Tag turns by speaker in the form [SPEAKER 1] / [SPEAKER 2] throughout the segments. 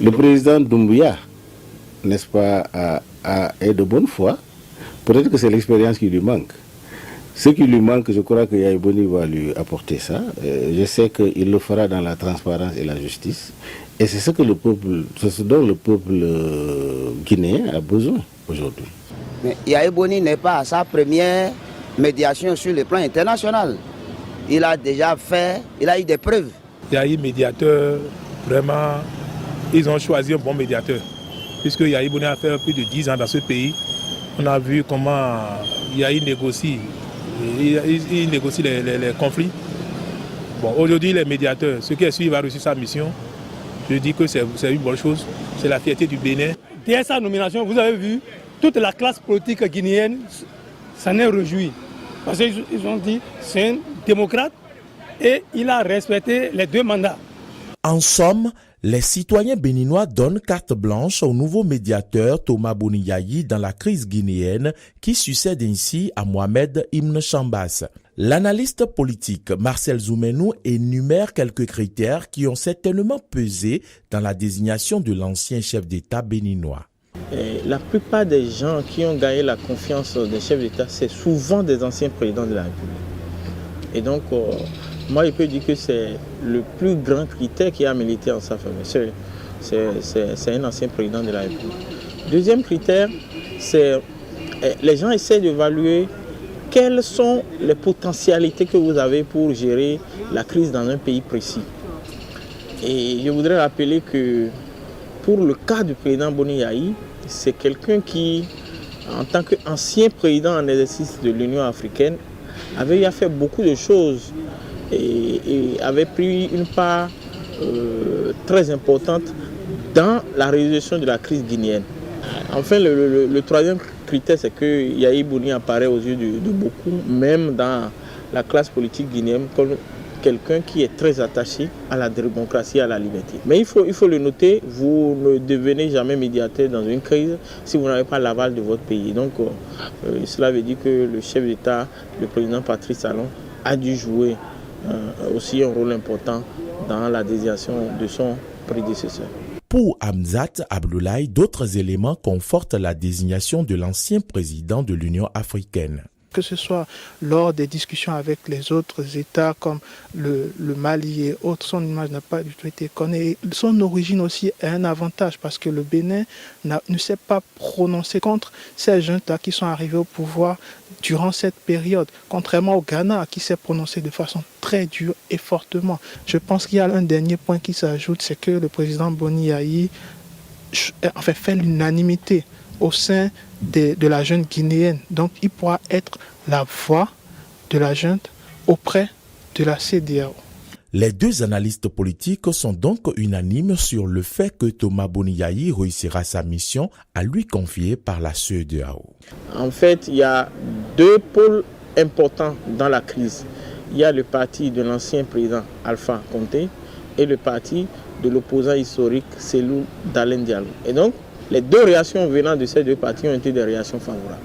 [SPEAKER 1] Le président Doumbouya, n'est-ce pas, est de bonne foi. Peut-être que c'est l'expérience qui lui manque. Ce qui lui manque, je crois que Yaya Boni va lui apporter ça. Je sais qu'il le fera dans la transparence et la justice. Et c'est ce dont le peuple guinéen a besoin aujourd'hui.
[SPEAKER 2] Mais Yaya Boni n'est pas à sa première médiation sur le plan international. Il a déjà fait, il a eu des preuves.
[SPEAKER 3] Il y a eu médiateur, vraiment, ils ont choisi un bon médiateur. Puisque Yaya Boni a fait plus de 10 ans dans ce pays. On a vu comment Yaya négocie. Il négocie les conflits. Bon, aujourd'hui, les médiateurs, ceux qui suivent, a reçu sa mission. Je dis que c'est une bonne chose. C'est la fierté du Bénin.
[SPEAKER 4] Dès sa nomination, vous avez vu, toute la classe politique guinéenne s'en est réjouie. Parce qu'ils ont dit c'est un démocrate et il a respecté les 2 mandats.
[SPEAKER 5] En somme, les citoyens béninois donnent carte blanche au nouveau médiateur Thomas Boni Yayi dans la crise guinéenne qui succède ainsi à Mohamed Ibn Chambas. L'analyste politique Marcel Zoumenou énumère quelques critères qui ont certainement pesé dans la désignation de l'ancien chef d'État béninois.
[SPEAKER 6] La plupart des gens qui ont gagné la confiance des chefs d'État, c'est souvent des anciens présidents de la République. Et donc, moi, je peux dire que c'est le plus grand critère qui a milité en sa faveur. C'est un ancien président de la République. Deuxième critère, c'est les gens essaient d'évaluer quelles sont les potentialités que vous avez pour gérer la crise dans un pays précis. Et je voudrais rappeler que pour le cas du président Boni Yayi, c'est quelqu'un qui, en tant qu'ancien président en exercice de l'Union africaine, avait fait beaucoup de choses et avait pris une part très importante dans la résolution de la crise guinéenne. Enfin, le troisième critère, c'est que Yaya Boni apparaît aux yeux de beaucoup, même dans la classe politique guinéenne, comme quelqu'un qui est très attaché à la démocratie et à la liberté. Mais il faut le noter, vous ne devenez jamais médiateur dans une crise si vous n'avez pas l'aval de votre pays. Donc, cela veut dire que le chef d'État, le président Patrice Talon, a dû jouer aussi un rôle important dans la désignation de son prédécesseur.
[SPEAKER 5] Pour Hamzat Abdoulaye, d'autres éléments confortent la désignation de l'ancien président de l'Union africaine.
[SPEAKER 7] Que ce soit lors des discussions avec les autres États comme le Mali et autres, son image n'a pas du tout été connue. Son origine aussi est un avantage parce que le Bénin ne s'est pas prononcé contre ces jeunes-là qui sont arrivés au pouvoir durant cette période, contrairement au Ghana qui s'est prononcé de façon très dure et fortement. Je pense qu'il y a un dernier point qui s'ajoute, c'est que le président Boni Yayi fait l'unanimité au sein de la junte guinéenne. Donc il pourra être la voix de la junte auprès de la CEDEAO.
[SPEAKER 5] Les 2 analystes politiques sont donc unanimes sur le fait que Thomas Boni Yayi réussira sa mission à lui confier par la CEDEAO.
[SPEAKER 6] En fait, il y a 2 pôles importants dans la crise. Il y a le parti de l'ancien président Alpha Condé et le parti de l'opposant historique Cellou Dalein Diallo. Et donc, les 2 réactions venant de ces 2 partis ont été des réactions favorables.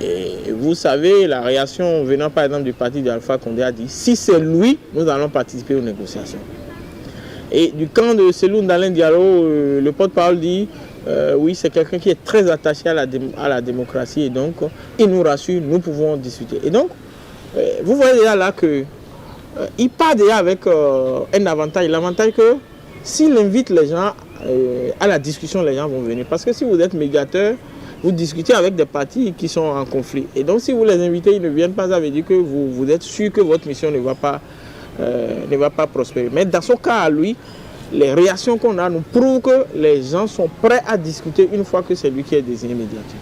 [SPEAKER 6] Et vous savez, la réaction venant par exemple du parti d'Alpha Condé a dit « Si c'est lui, nous allons participer aux négociations ». Et du camp de Cellou Dalein Diallo, le porte-parole dit « Oui, c'est quelqu'un qui est très attaché à la démocratie et donc il nous rassure, nous pouvons discuter ». Et donc, vous voyez déjà là qu'il part déjà avec un avantage. L'avantage que s'il invite les gens à la discussion, les gens vont venir. Parce que si vous êtes médiateur, vous discutez avec des partis qui sont en conflit. Et donc si vous les invitez, ils ne viennent pas, ça veut dire que vous êtes sûr que votre mission ne va pas prospérer. Mais dans son cas à lui, les réactions qu'on a nous prouvent que les gens sont prêts à discuter une fois que c'est lui qui est désigné médiateur.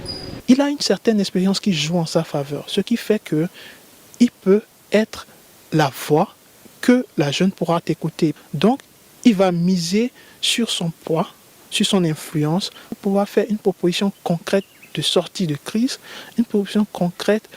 [SPEAKER 7] Il a une certaine expérience qui joue en sa faveur, ce qui fait qu'il peut être la voix que la jeune pourra écouter. Donc, il va miser sur son poids, sur son influence, pour pouvoir faire une proposition concrète de sortie de crise, une proposition concrète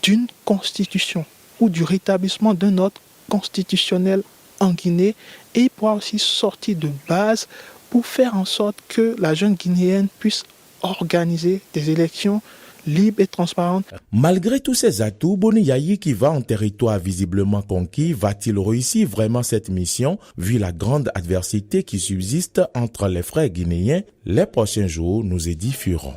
[SPEAKER 7] d'une constitution ou du rétablissement d'un ordre constitutionnel en Guinée. Et il pourra aussi sortir de base pour faire en sorte que la jeune guinéenne puisse organiser des élections libre et transparente.
[SPEAKER 5] Malgré tous ces atouts, Boni Yayi, qui va en territoire visiblement conquis, va-t-il réussir vraiment cette mission, vu la grande adversité qui subsiste entre les frères guinéens? Les prochains jours nous édifieront.